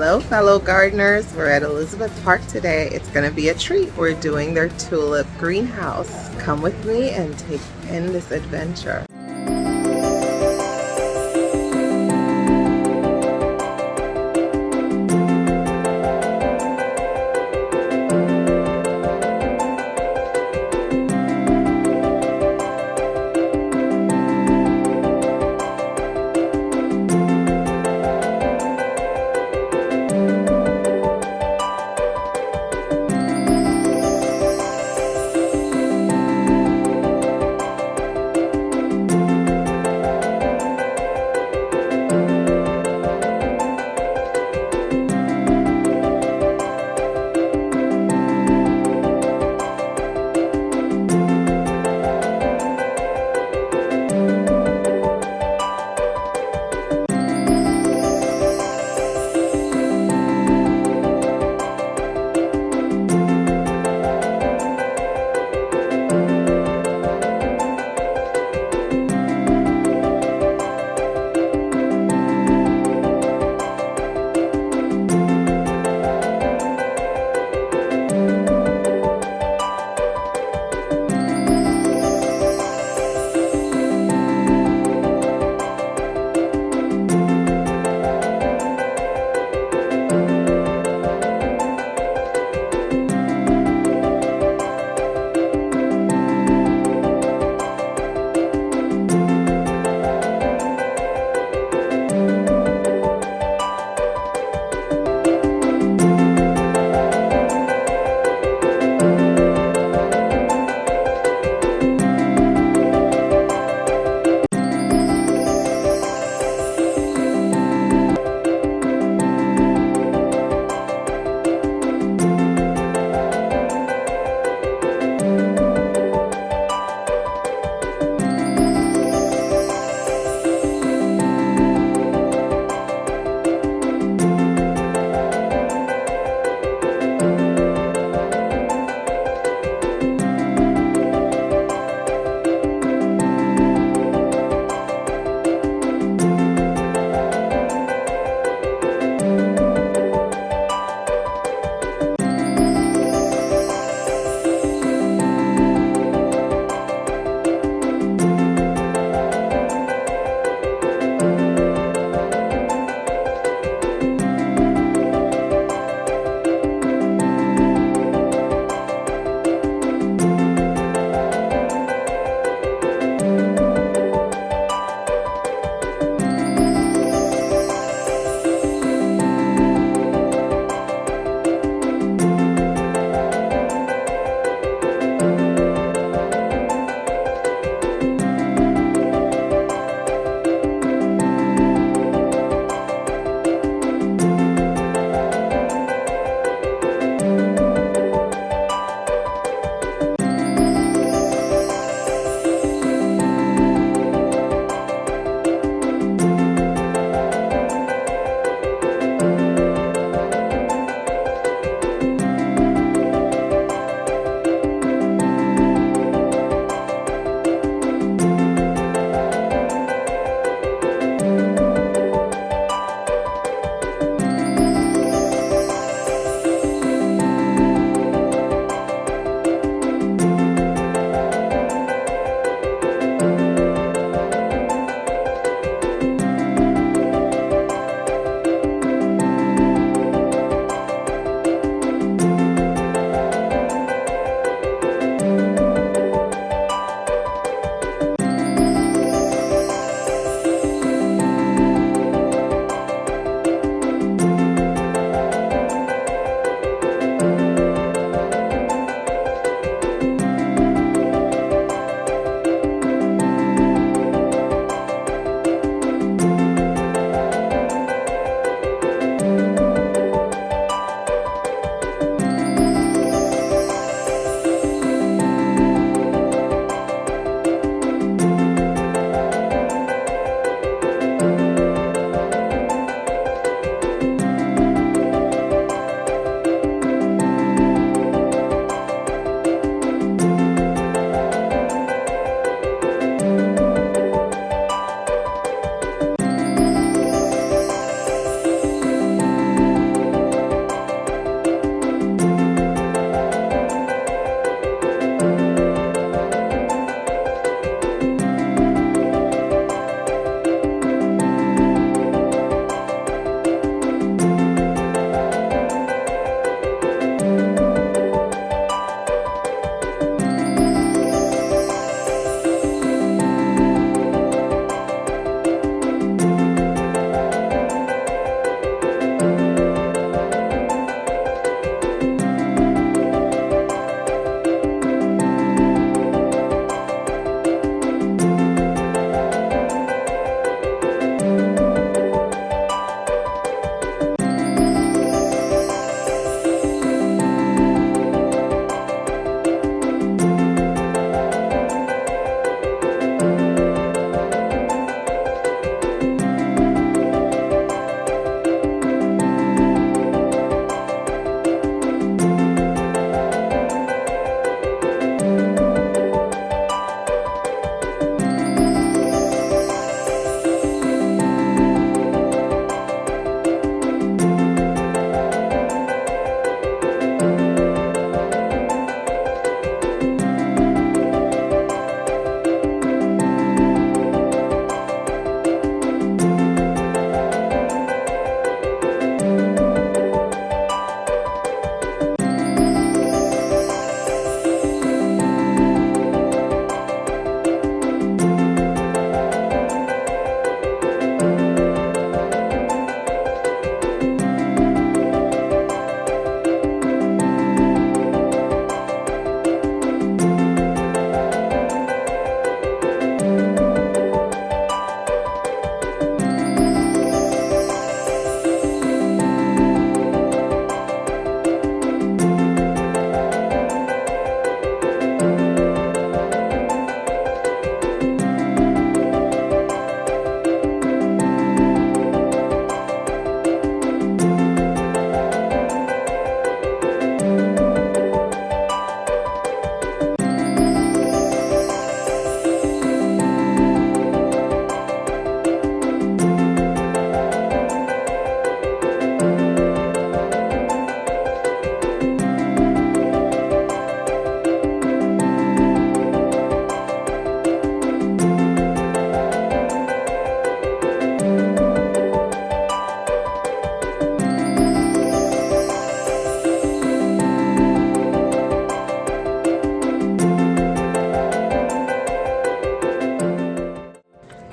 Hello, fellow gardeners. We're at Elizabeth Park today. It's going to be a treat. We're doing their tulip greenhouse. Come with me and take in this adventure.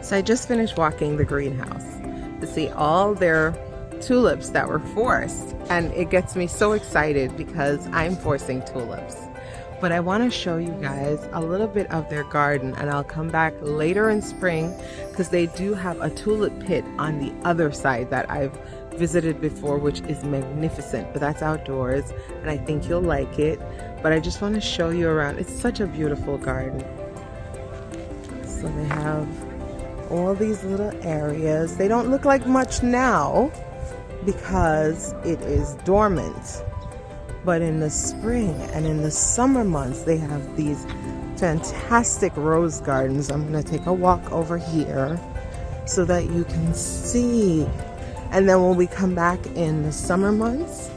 So I just finished walking the greenhouse to see all their tulips that were forced, and it gets me so excited because I'm forcing tulips. But I want to show you guys a little bit of their garden, and I'll come back later in spring because they do have a tulip pit on the other side that I've visited before, which is magnificent, but that's outdoors and I think you'll like it. But I just want to show you around. It's such a beautiful garden. So they have all these little areas. They don't look like much now because it is dormant, but in the spring and in the summer months they have these fantastic rose gardens. I'm going to take a walk over here so that you can see, and then when we come back in the summer months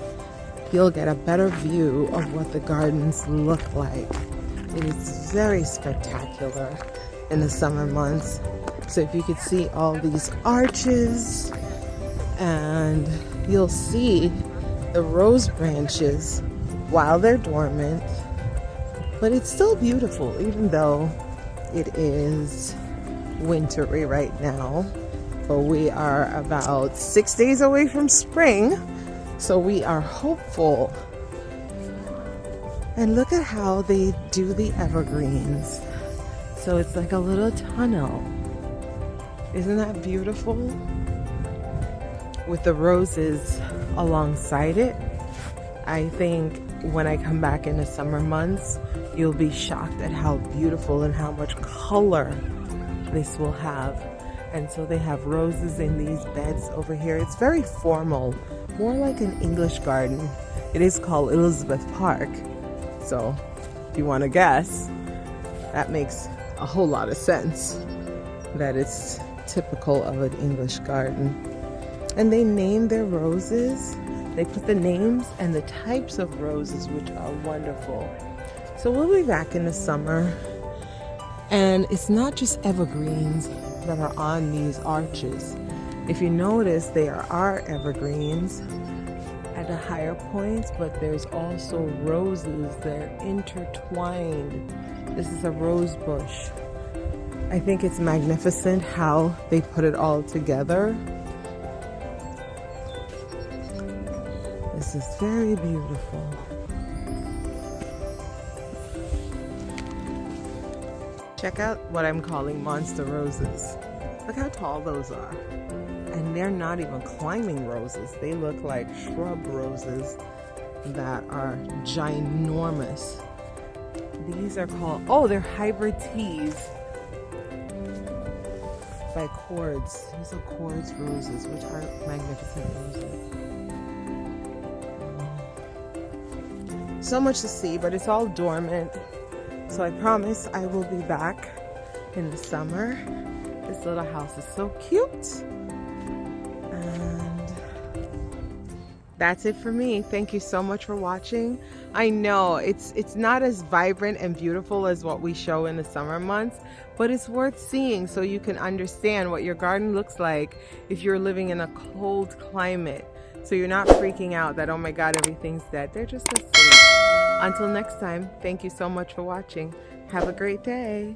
you'll get a better view of what the gardens look like. It is very spectacular in the summer months. So if you could see all these arches, and you'll see the rose branches while they're dormant, but it's still beautiful even though it is wintry right now. But we are about 6 days away from spring, so we are hopeful. And look at how they do the evergreens. So it's like a little tunnel. Isn't that beautiful? With the roses alongside it. I think when I come back in the summer months, you'll be shocked at how beautiful and how much color this will have. And so they have roses in these beds over here. It's very formal, more like an English garden. It is called Elizabeth Park. So if you want to guess, that makes a whole lot of sense that it's typical of an English garden. And they name their roses. They put the names and the types of roses, which are wonderful. So we'll be back in the summer, and it's not just evergreens that are on these arches. If you notice, there are evergreens at the higher points, but there's also roses that are intertwined. This is a rose bush. I think it's magnificent how they put it all together. This is very beautiful. Check out what I'm calling monster roses. Look how tall those are. And they're not even climbing roses. They look like shrub roses that are ginormous. These are called, oh, they're hybrid teas by Cords. These are Cords roses, which are magnificent roses. So much to see, but it's all dormant. So I promise I will be back in the summer. This little house is so cute. And that's it for me. Thank you so much for watching. I know it's not as vibrant and beautiful as what we show in the summer months, but it's worth seeing so you can understand what your garden looks like if you're living in a cold climate. So you're not freaking out that, oh my God, everything's dead. They're just asleep. Until next time, thank you so much for watching. Have a great day.